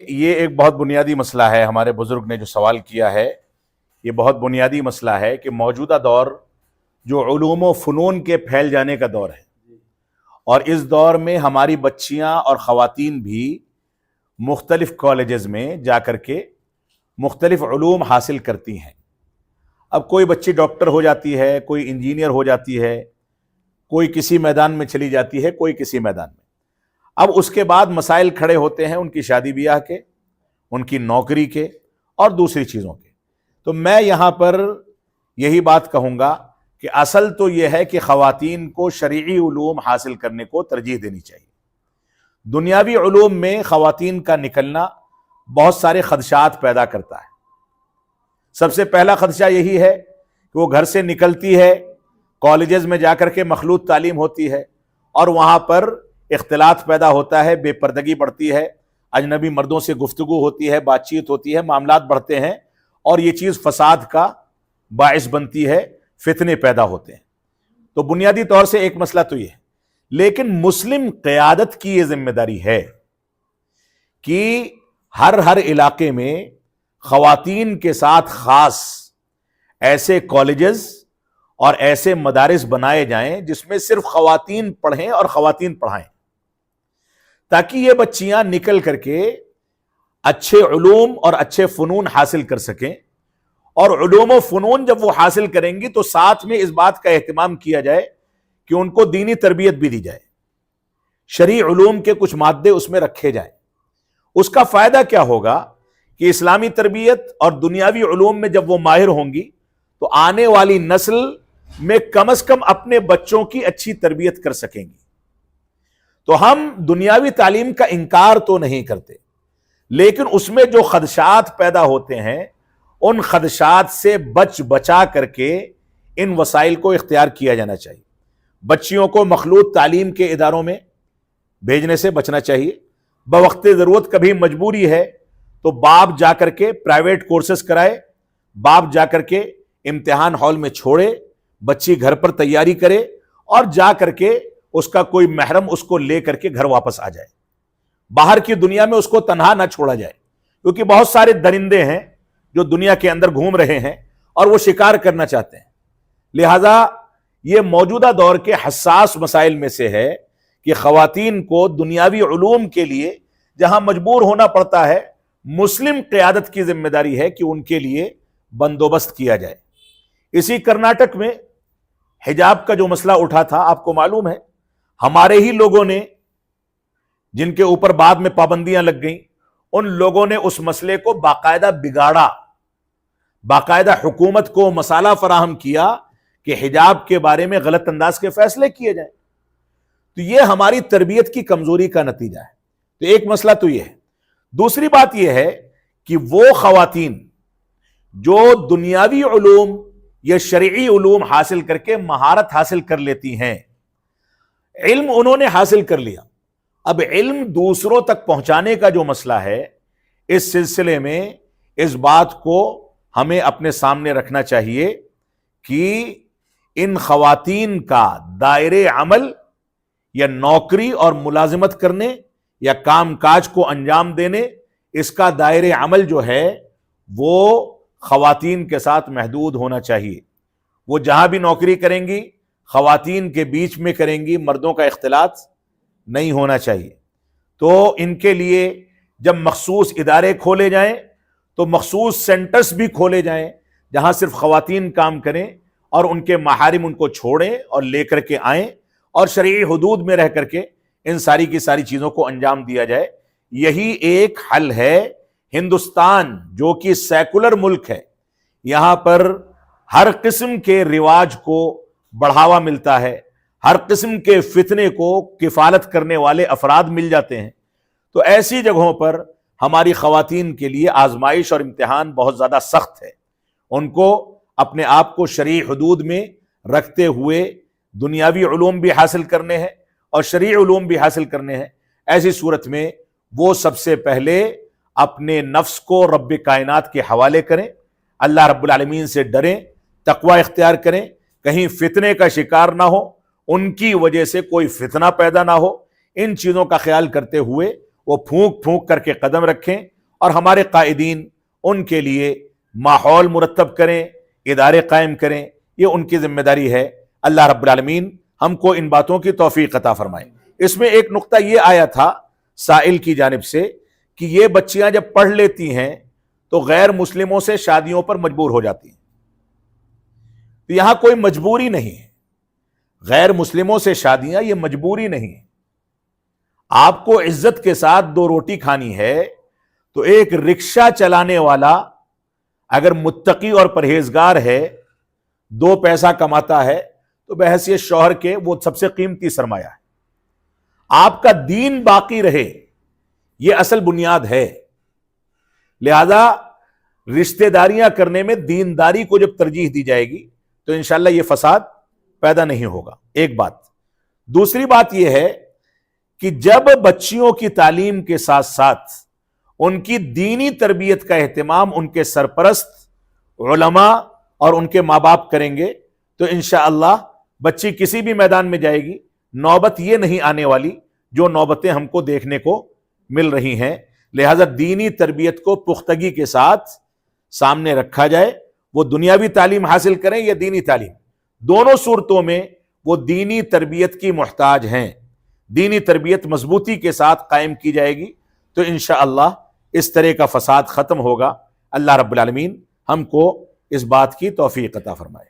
یہ ایک بہت بنیادی مسئلہ ہے، ہمارے بزرگ نے جو سوال کیا ہے یہ بہت بنیادی مسئلہ ہے کہ موجودہ دور جو علوم و فنون کے پھیل جانے کا دور ہے، اور اس دور میں ہماری بچیاں اور خواتین بھی مختلف کالجز میں جا کر کے مختلف علوم حاصل کرتی ہیں۔ اب کوئی بچی ڈاکٹر ہو جاتی ہے، کوئی انجینئر ہو جاتی ہے، کوئی کسی میدان میں چلی جاتی ہے، کوئی کسی میدان میں۔ اب اس کے بعد مسائل کھڑے ہوتے ہیں ان کی شادی بیاہ کے، ان کی نوکری کے اور دوسری چیزوں کے۔ تو میں یہاں پر یہی بات کہوں گا کہ اصل تو یہ ہے کہ خواتین کو شرعی علوم حاصل کرنے کو ترجیح دینی چاہیے۔ دنیاوی علوم میں خواتین کا نکلنا بہت سارے خدشات پیدا کرتا ہے۔ سب سے پہلا خدشہ یہی ہے کہ وہ گھر سے نکلتی ہے، کالجز میں جا کر کے مخلوط تعلیم ہوتی ہے اور وہاں پر اختلاط پیدا ہوتا ہے، بے پردگی بڑھتی ہے، اجنبی مردوں سے گفتگو ہوتی ہے، بات چیت ہوتی ہے، معاملات بڑھتے ہیں اور یہ چیز فساد کا باعث بنتی ہے، فتنے پیدا ہوتے ہیں۔ تو بنیادی طور سے ایک مسئلہ تو یہ ہے، لیکن مسلم قیادت کی یہ ذمہ داری ہے کہ ہر علاقے میں خواتین کے ساتھ خاص ایسے کالجز اور ایسے مدارس بنائے جائیں جس میں صرف خواتین پڑھیں اور خواتین پڑھائیں، تاکہ یہ بچیاں نکل کر کے اچھے علوم اور اچھے فنون حاصل کر سکیں، اور علوم و فنون جب وہ حاصل کریں گی تو ساتھ میں اس بات کا اہتمام کیا جائے کہ ان کو دینی تربیت بھی دی جائے، شرعی علوم کے کچھ مادے اس میں رکھے جائیں۔ اس کا فائدہ کیا ہوگا کہ اسلامی تربیت اور دنیاوی علوم میں جب وہ ماہر ہوں گی تو آنے والی نسل میں کم از کم اپنے بچوں کی اچھی تربیت کر سکیں گی۔ تو ہم دنیاوی تعلیم کا انکار تو نہیں کرتے، لیکن اس میں جو خدشات پیدا ہوتے ہیں ان خدشات سے بچا کر کے ان وسائل کو اختیار کیا جانا چاہیے۔ بچیوں کو مخلوط تعلیم کے اداروں میں بھیجنے سے بچنا چاہیے۔ بوقت ضرورت کبھی مجبوری ہے تو باپ جا کر کے پرائیویٹ کورسز کرائے، باپ جا کر کے امتحان ہال میں چھوڑے، بچی گھر پر تیاری کرے اور جا کر کے اس کا کوئی محرم اس کو لے کر کے گھر واپس آ جائے۔ باہر کی دنیا میں اس کو تنہا نہ چھوڑا جائے، کیونکہ بہت سارے درندے ہیں جو دنیا کے اندر گھوم رہے ہیں اور وہ شکار کرنا چاہتے ہیں۔ لہذا یہ موجودہ دور کے حساس مسائل میں سے ہے کہ خواتین کو دنیاوی علوم کے لیے جہاں مجبور ہونا پڑتا ہے، مسلم قیادت کی ذمہ داری ہے کہ ان کے لیے بندوبست کیا جائے۔ اسی کرناٹک میں حجاب کا جو مسئلہ اٹھا تھا، آپ کو معلوم ہے ہمارے ہی لوگوں نے، جن کے اوپر بعد میں پابندیاں لگ گئیں، ان لوگوں نے اس مسئلے کو باقاعدہ بگاڑا، باقاعدہ حکومت کو مسالہ فراہم کیا کہ حجاب کے بارے میں غلط انداز کے فیصلے کیے جائیں۔ تو یہ ہماری تربیت کی کمزوری کا نتیجہ ہے۔ تو ایک مسئلہ تو یہ ہے۔ دوسری بات یہ ہے کہ وہ خواتین جو دنیاوی علوم یا شرعی علوم حاصل کر کے مہارت حاصل کر لیتی ہیں، علم انہوں نے حاصل کر لیا، اب علم دوسروں تک پہنچانے کا جو مسئلہ ہے، اس سلسلے میں اس بات کو ہمیں اپنے سامنے رکھنا چاہیے کہ ان خواتین کا دائرے عمل یا نوکری اور ملازمت کرنے یا کام کاج کو انجام دینے، اس کا دائرے عمل جو ہے وہ خواتین کے ساتھ محدود ہونا چاہیے۔ وہ جہاں بھی نوکری کریں گی خواتین کے بیچ میں کریں گی، مردوں کا اختلاط نہیں ہونا چاہیے۔ تو ان کے لیے جب مخصوص ادارے کھولے جائیں تو مخصوص سینٹرز بھی کھولے جائیں جہاں صرف خواتین کام کریں اور ان کے محارم ان کو چھوڑیں اور لے کر کے آئیں اور شرعی حدود میں رہ کر کے ان ساری کی ساری چیزوں کو انجام دیا جائے۔ یہی ایک حل ہے۔ ہندوستان جو کہ سیکولر ملک ہے، یہاں پر ہر قسم کے رواج کو بڑھاوا ملتا ہے، ہر قسم کے فتنے کو کفالت کرنے والے افراد مل جاتے ہیں، تو ایسی جگہوں پر ہماری خواتین کے لیے آزمائش اور امتحان بہت زیادہ سخت ہے۔ ان کو اپنے آپ کو شرعی حدود میں رکھتے ہوئے دنیاوی علوم بھی حاصل کرنے ہیں اور شرعی علوم بھی حاصل کرنے ہیں۔ ایسی صورت میں وہ سب سے پہلے اپنے نفس کو رب کائنات کے حوالے کریں، اللہ رب العالمین سے ڈریں، تقوی اختیار کریں، کہیں فتنے کا شکار نہ ہو، ان کی وجہ سے کوئی فتنہ پیدا نہ ہو۔ ان چیزوں کا خیال کرتے ہوئے وہ پھونک پھونک کر کے قدم رکھیں اور ہمارے قائدین ان کے لیے ماحول مرتب کریں، ادارے قائم کریں، یہ ان کی ذمہ داری ہے۔ اللہ رب العالمین ہم کو ان باتوں کی توفیق عطا فرمائے۔ اس میں ایک نقطہ یہ آیا تھا سائل کی جانب سے کہ یہ بچیاں جب پڑھ لیتی ہیں تو غیر مسلموں سے شادیوں پر مجبور ہو جاتی ہیں۔ تو یہاں کوئی مجبوری نہیں ہے، غیر مسلموں سے شادیاں یہ مجبوری نہیں ہے۔ آپ کو عزت کے ساتھ 2 روٹی کھانی ہے تو ایک رکشہ چلانے والا اگر متقی اور پرہیزگار ہے، 2 پیسہ کماتا ہے، تو بحیثیت شوہر کے وہ سب سے قیمتی سرمایہ ہے۔ آپ کا دین باقی رہے یہ اصل بنیاد ہے، لہذا رشتہ داریاں کرنے میں دینداری کو جب ترجیح دی جائے گی تو انشاءاللہ یہ فساد پیدا نہیں ہوگا۔ ایک بات۔ دوسری بات یہ ہے کہ جب بچیوں کی تعلیم کے ساتھ ساتھ ان کی دینی تربیت کا اہتمام ان کے سرپرست علماء اور ان کے ماں باپ کریں گے تو انشاءاللہ بچی کسی بھی میدان میں جائے گی، نوبت یہ نہیں آنے والی جو نوبتیں ہم کو دیکھنے کو مل رہی ہیں۔ لہذا دینی تربیت کو پختگی کے ساتھ سامنے رکھا جائے، وہ دنیاوی تعلیم حاصل کریں یا دینی تعلیم، دونوں صورتوں میں وہ دینی تربیت کی محتاج ہیں۔ دینی تربیت مضبوطی کے ساتھ قائم کی جائے گی تو انشاءاللہ اس طرح کا فساد ختم ہوگا۔ اللہ رب العالمین ہم کو اس بات کی توفیق عطا فرمائے۔